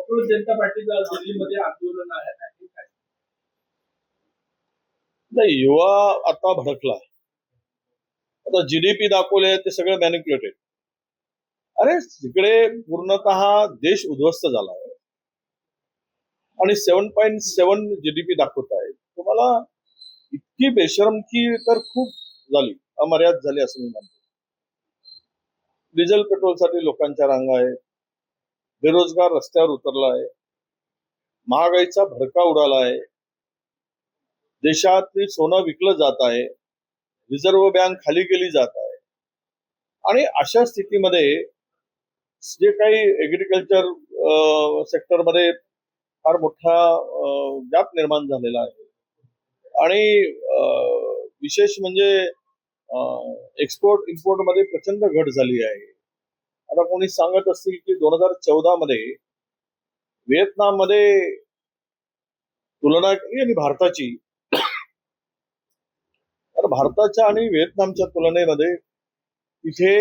काँग्रेस जनता पार्टीचं आज दिल्लीमध्ये आंदोलन आहे. नाही, युवा आता भडकला. आता जीडीपी दाखवले ते सगळं मॅनिप्युलेटेड. अरे तिकडे पूर्णतः देश उद्ध्वस्त झाला आहे आणि 7.7 जीडीपी दाखवत आहे. तुम्हाला इतकी बेशरमकी तर खूप झाली, अमर्याद झाली असं मी म्हणतो. डिझेल पेट्रोलसाठी लोकांच्या रांगा आहेत, बेरोजगार रस्त्यावर उतरला आहे, महागाईचा भडका उडाला आहे, देशातली सोनं विकलं जात आहे, रिझर्व्ह बँक खाली केली जात आहे. आणि अशा स्थितीमध्ये जे काही एग्रीकल्चर सेक्टरमध्ये फार मोठा गॅप निर्माण झालेला आहे आणि विशेष म्हणजे एक्सपोर्ट इम्पोर्ट मध्ये प्रचंड घट झाली आहे. आता कोणी सांगत असतील की 2014 मध्ये व्हिएतनाममध्ये तुलना केली आणि भारताची, तर भारताच्या आणि व्हिएतनामच्या तुलनेमध्ये इथे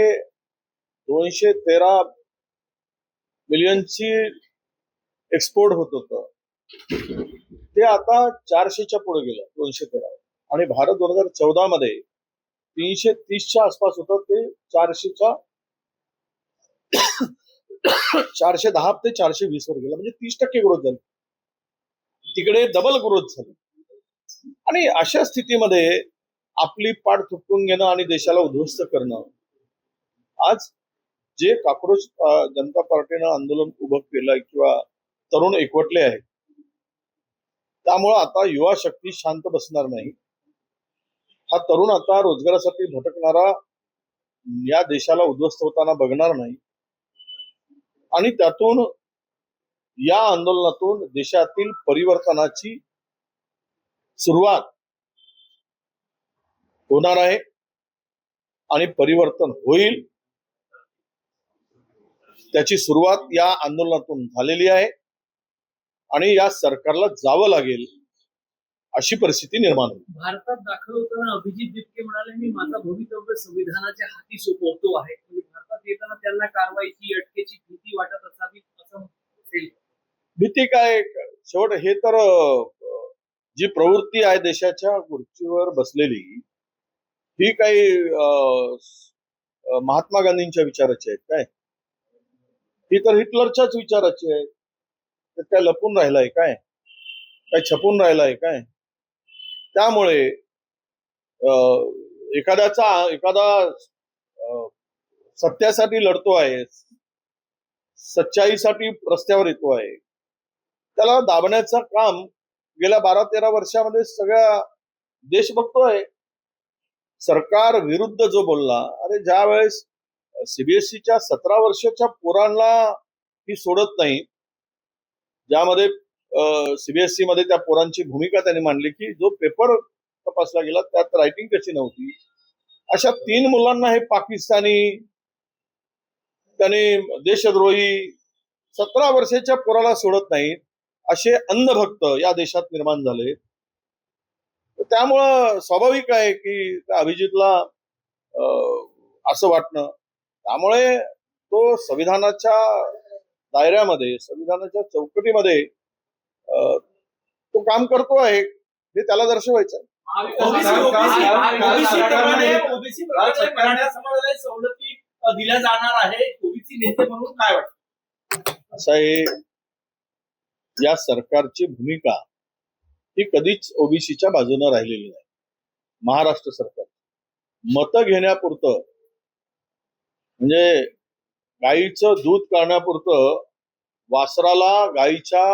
213 मिलियनची एक्सपोर्ट होत होतं, ते आता 400च्या पुढे गेलं, 213. आणि भारत 2014 मध्ये 330च्या आसपास होतं, ते 410 ते 420 वर गेलं, म्हणजे 30% ग्रोथ झाली. तिकडे डबल ग्रोथ झाली. आणि अशा स्थितीमध्ये आपली पाठ थुकून घेणं आणि देशाला उद्ध्वस्त करणं, आज जे काँग्रेस जनता पार्टीनं आंदोलन उभं केलंय किंवा तरुण एकवटले आहेत, त्यामुळं आता युवा शक्ती शांत बसणार नाही. हा तरुण आता रोजगारासाठी भटकणारा या देशाला उद्ध्वस्त होताना बघणार नाही आणि त्यातून, या आंदोलनातून देशातील परिवर्तनाची सुरुवात होणार आहे आणि परिवर्तन होईल. त्याची सुरुवात या आंदोलनातून झालेली आहे आणि या सरकारला जावं लागेल अशी परिस्थिती निर्माण होईल. भारतात दाखल होताना अभिजित दिपके म्हणाले, मी माझा भवितव्य संविधानाच्या हाती सोपवतो आहे. म्हणजे भारतात येताना त्यांना कारवाईची, अटकेची भीती वाटत असावी असं असेल. भीती काय, शेवट हे तर जी प्रवृत्ती आहे देशाच्या खुर्चीवर बसलेली, ही काही महात्मा गांधींच्या विचाराची आहेत काय? ही तर हिटलरच्याच विचाराची आहे. तर काय लपून राहिलाय काय? काय छपून राहिलाय काय? त्यामुळे एखादा सत्यासाठी लढतो आहे, सच्चाईसाठी रस्त्यावर येतो आहे, त्याला दाबण्याचं काम गेल्या 12-13 वर्षामध्ये सगळ्या देश बघतोय. सरकार विरुद्ध जो बोलला, अरे ज्या वेळेस सीबीएसईच्या 17 वर्षाच्या पोरांना ती सोडत नाही, ज्यामध्ये सीबीएसई मध्ये त्या पोरांची भूमिका त्यांनी मांडली की जो पेपर तपासला गेला त्यात रायटिंग कशी नव्हती, अशा 3 मुलांना हे पाकिस्तानी, त्याने देशद्रोही, 17 वर्षाच्या पोराला सोडत नाहीत, असे अंधभक्त या देशात निर्माण झाले. त्यामुळं स्वाभाविक आहे की अभिजितला असं वाटणं. त्यामुळे तो संविधानाच्या दायऱ्यामध्ये, संविधानाच्या चौकटीमध्ये तो काम करतो आहे, हे त्याला दर्शवायचं आहे. सवलती दिल्या जाणार आहे, ओबीसी नेते म्हणून काय वाटतं? असं आहे, या सरकारची भूमिका ही कधीच ओबीसीच्या बाजूने राहिलेली नाही. महाराष्ट्र सरकार मतं घेण्यापुरतं, म्हणजे गाईचं दूध काढण्यापुरतं वासराला गाईच्या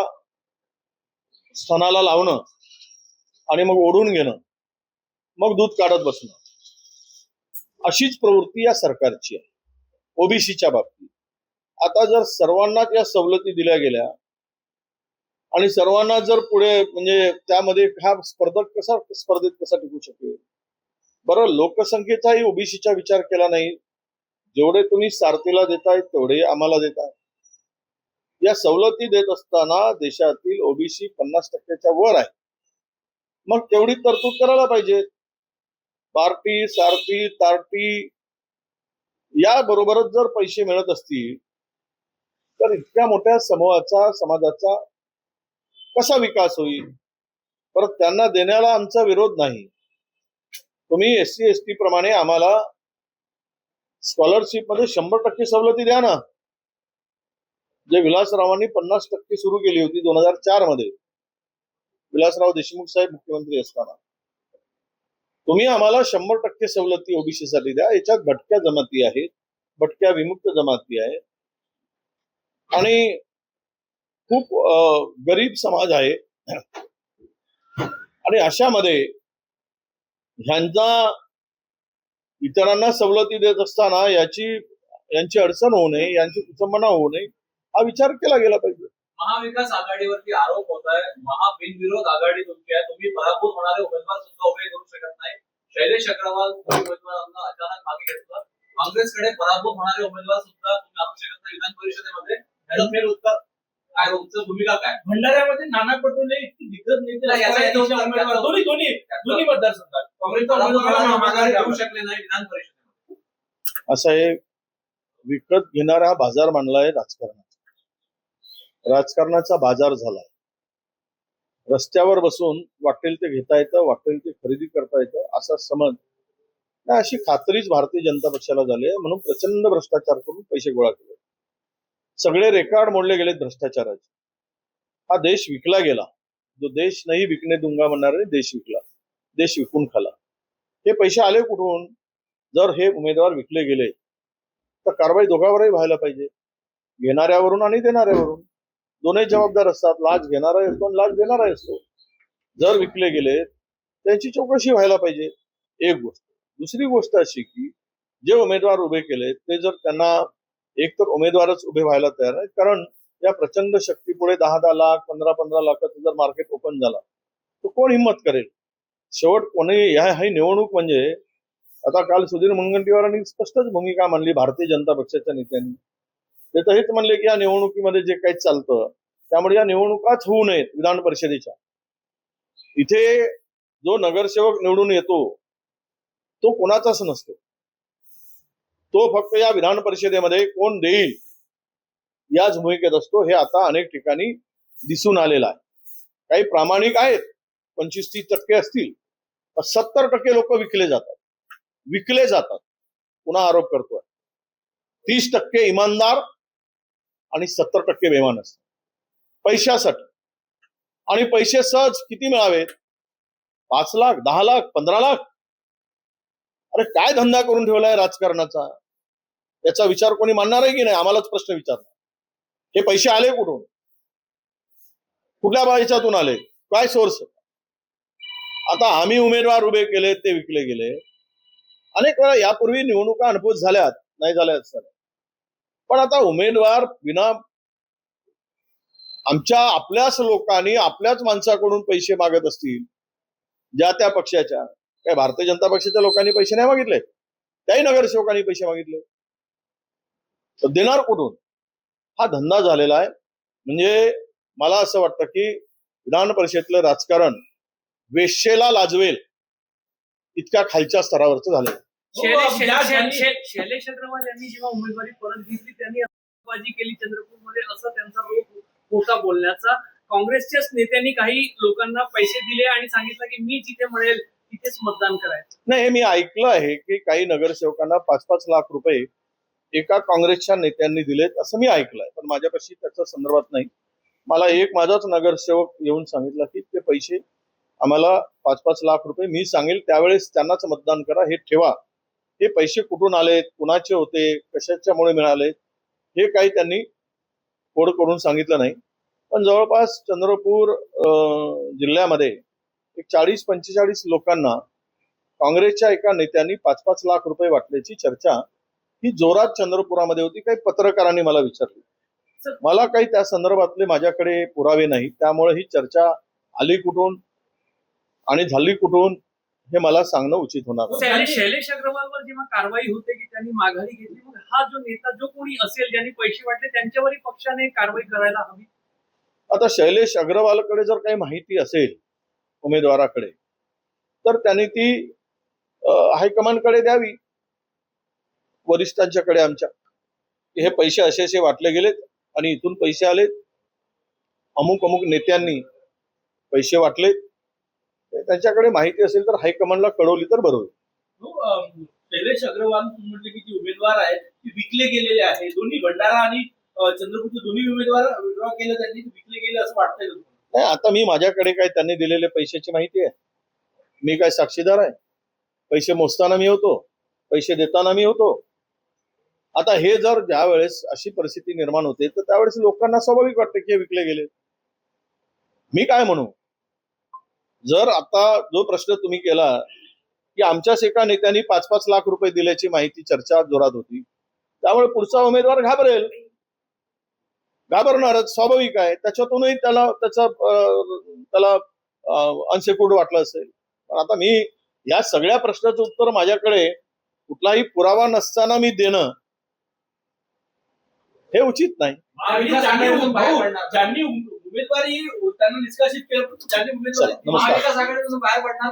स्तनाला लावणं आणि मग ओढून घेणं, मग दूध काढत बसणं, अशीच प्रवृत्ती या सरकारची आहे ओबीसीच्या बाबतीत. आता जर सर्वांनाच या सवलती दिल्या गेल्या आणि सर्वांना जर पुढे, म्हणजे त्यामध्ये हा स्पर्धेत कसा टिकू शकेल? बरं, लोकसंख्येचाही ओबीसीचा विचार केला नाही. जेवढे तुम्ही सारथीला देताय तेवढे आम्हाला देताय. या सवलती देत असताना देशातील ओबीसी 50%च्या वर आहे, मग तेवढी तरतूद करायला पाहिजे. पार्टी, सारथी, तार्टी या बरोबरच जर पैसे मिळत असतील तर इतक्या मोठ्या समूहाचा समाजाचा कसा विकास होईल? परत त्यांना देण्याला आमचा विरोध नाही. तुम्ही SC ST प्रमाणे आम्हाला स्कॉलरशिप मध्ये 100% सवलती द्या ना. जे विलासरावांनी 50% सुरू केली होती 2004 मध्ये, विलासराव देशमुख साहेब मुख्यमंत्री असताना. तुम्ही आम्हाला 100% सवलती ओबीसी साठी द्या. याच्यात भटक्या जमाती आहेत, भटक्या विमुक्त जमाती आहेत आणि खूप गरीब समाज आहे. आणि अशामध्ये ह्यांचा इतरांना सवलती देत असताना यांची अडचण होऊ नये, यांची कुचंबना होऊ नये, हा विचार केला गेला पाहिजे. महाविकास आघाडीवरती आरोप होत आहे, महाबिनविरोध आघाडी तुमची आहे, तुम्ही पराभूत होणारे उमेदवार सुद्धा उभे करू शकत नाही. शैलेश अग्रवाल उमेदवारांना अचानक मागे घेतलं. काँग्रेसकडे पराभूत होणारे उमेदवार सुद्धा तुम्ही आणू शकत नाही विधान परिषदेमध्ये. याचं फेर उत्तर काय, तुमचं भूमिका काय? भंडाऱ्यामध्ये नाना पटोले इतकी दिग्गज नेते उमेदवार दोन्ही मतदारसंघात काँग्रेसचा उमेदवार माघारी घेऊ शकले नाही विधान परिषदेमध्ये. असा एक विकत घेणारा बाजार मांडलाय राजकारणाचा बाजार झालाय. रस्त्यावर बसून वाटेल ते घेता येतं, वाटेल ते खरेदी करता येतं असा समज नाही, अशी खात्रीच भारतीय जनता पक्षाला झाली आहे. म्हणून प्रचंड भ्रष्टाचार करून पैसे गोळा केले. सगळे रेकॉर्ड मोडले गेलेत भ्रष्टाचाराचे. हा देश विकला गेला. जो देश नाही विकणे दूंगा म्हणणारे देश विकला, देश विकून खाला. हे पैसे आले कुठून? जर हे उमेदवार विकले गेले तर कारवाई दोघांवरही व्हायला पाहिजे, घेणाऱ्यावरून आणि देणाऱ्यावरून. दोन्ही जबाबदार असतात. लाच घेणारा असतो आणि लाच देणारा असतो. जर विकले गेले त्यांची चौकशी व्हायला पाहिजे, एक गोष्ट. दुसरी गोष्ट अशी की जे उमेदवार उभे केले ते जर त्यांना एकतर उमेदवारच उभे व्हायला तयार आहे, कारण या प्रचंड शक्तीपुढे 10-10 लाख 15-15 लाखाचं जर मार्केट ओपन झाला तर कोण हिंमत करेल? शेवट कोणी ही निवडणूक म्हणजे आता काल सुधीर मुनगंटीवारांनी स्पष्टच भूमिका मांडली भारतीय जनता पक्षाच्या नेत्यांनी. ते तर हेच म्हणले की या निवडणुकीमध्ये जे काही चालतं त्यामुळे या निवडणुकाच होऊ नयेत विधान परिषदेच्या. इथे जो नगरसेवक निवडून येतो तो कोणाचाच नसतो. तो फक्त या विधान परिषदेमध्ये कोण देईल याच भूमिकेत असतो. हे आता अनेक ठिकाणी दिसून आलेलं आहे. काही प्रामाणिक आहेत, 25-30% असतील, 70% लोक विकले जातात. पुन्हा आरोप करतोय. 30% इमानदार आणि 70% बेईमान असतात पैशासाठी. आणि पैसे सहज किती मिळावेत? 5 लाख, 10 लाख, 15 लाख. अरे काय धंदा करून ठेवलाय राजकारणाचा? याचा विचार कोणी मानणार आहे की नाही? आम्हालाच प्रश्न विचारणार. हे पैसे आले कुठून? कुठल्या ह्याच्यातून आले? काय सोर्स? आता आम्ही उमेदवार उभे केले, ते विकले गेले. अनेक वेळा यापूर्वी निवडणुका अनुभूत झाल्यात, नाही झाल्यात सर. पण आता उमेदवार बिना आपल्याच लोकांनी आपल्याच माणसाकडून पैसे मागत असतील, ज्या त्या पक्षाच्या, काय भारतीय जनता पक्षाच्या लोकांनी पैसे नाही मागितले, त्याही नगरसेवकांनी पैसे मागितले, तर देणार कुठून? हा धंदा झालेला आहे. म्हणजे मला असं वाटतं की विधान परिषदेतलं राजकारण वेश्येला लाजवेल इतक्या खालच्या स्तरावरचं झालंय. शैलेश अग्रवाल यांनी जेव्हा उमेदवारी परत घेतली त्यांनी बाजी केली चंद्रपूरमध्ये, असं त्यांचा रोग होता बोलण्याचा. काँग्रेसच्याच नेत्यांनी काही लोकांना पैसे दिले आणि सांगितलं की मी जिथे म्हणेल तिथेच मतदान करायचं. नाही, हे मी ऐकलं आहे की काही नगरसेवकांना 5-5 लाख रुपये एका काँग्रेसच्या नेत्यांनी दिलेत असं मी ऐकलंय. पण माझ्यापाशी त्याच्या संदर्भात नाही. मला एक माझाच नगरसेवक येऊन सांगितलं की ते पैसे आम्हाला 5-5 लाख रुपये, मी सांगेल त्यावेळेस त्यांनाच मतदान करा, हे ठेवा. हे पैसे कुठून आलेत, कुणाचे होते, कशाच्यामुळे मिळाले, हे काही त्यांनी कोड करून सांगितलं नाही. पण जवळपास चंद्रपूर जिल्ह्यामध्ये एक 40-45 लोकांना काँग्रेसच्या एका नेत्यांनी 5-5 लाख रुपये वाटल्याची चर्चा ही जोरात चंद्रपुरामध्ये होती. काही पत्रकारांनी मला विचारली. मला काही त्या संदर्भातले माझ्याकडे पुरावे नाही, त्यामुळे ही चर्चा आली कुठून आणि झाली कुठून हे मला सांगणं उचित होणार. शैलेश अग्रवालवर जेव्हा कारवाई होते की त्यांनी माघारी घेतली, मग हा जो नेता जो कोणी असेल ज्यांनी पैसे वाटले त्यांच्यावरही पक्षाने कारवाई करायला हवी. आता शैलेश अग्रवालकडे जर काही माहिती असेल उमेदवाराकडे तर त्यांनी ती हायकमांडकडे द्यावी, वरिष्ठांच्याकडे आमच्या. हे पैसे असे वाटले गेलेत आणि इथून पैसे आले, अमुक अमुक नेत्यांनी पैसे वाटले, त्यांच्याकडे माहिती असेल तर हायकमांडला कळवली तर बरं होईल. शैलेश अग्रवाल म्हटले की जे उमेदवार आहेत ते विकले गेलेले आहे. दोन्ही भंडारा आणि चंद्रपूरचे दोन्ही उमेदवार विड्रॉ केले, त्यांनी विकले गेले असं वाटतंय का तुम्हाला? नाही, आता मी माझ्याकडे काय त्यांनी दिलेले पैशाची माहिती आहे? मी काय साक्षीदार आहे? पैसे मोजताना मी होतो, पैसे देताना मी होतो. आता हे जर ज्या वेळेस अशी परिस्थिती निर्माण होते तर त्यावेळेस लोकांना स्वाभाविक वाटतं की हे विकले गेले. मी काय म्हणू, जर आता जो प्रश्न तुम्ही केला की आमच्याच एका नेत्यांनी 5-5 लाख रुपये दिल्याची माहिती चर्चा जोरात होती, त्यामुळे पुढचा उमेदवार घाबरणारच, स्वाभाविक आहे. त्याच्यातूनही त्याला अनसेक्युर्ड वाटलं असेल. पण आता मी या सगळ्या प्रश्नाचं उत्तर माझ्याकडे कुठलाही पुरावा नसताना मी देणं हे उचित नाही. महाविकास आघाडीतून बाहेर पडणार, ज्यांनी उमेदवारी त्यांना निष्कासित केलं, ज्यांनी उमेदवारी नमस्कार. महाविकास आघाडीतून बाहेर पडणार.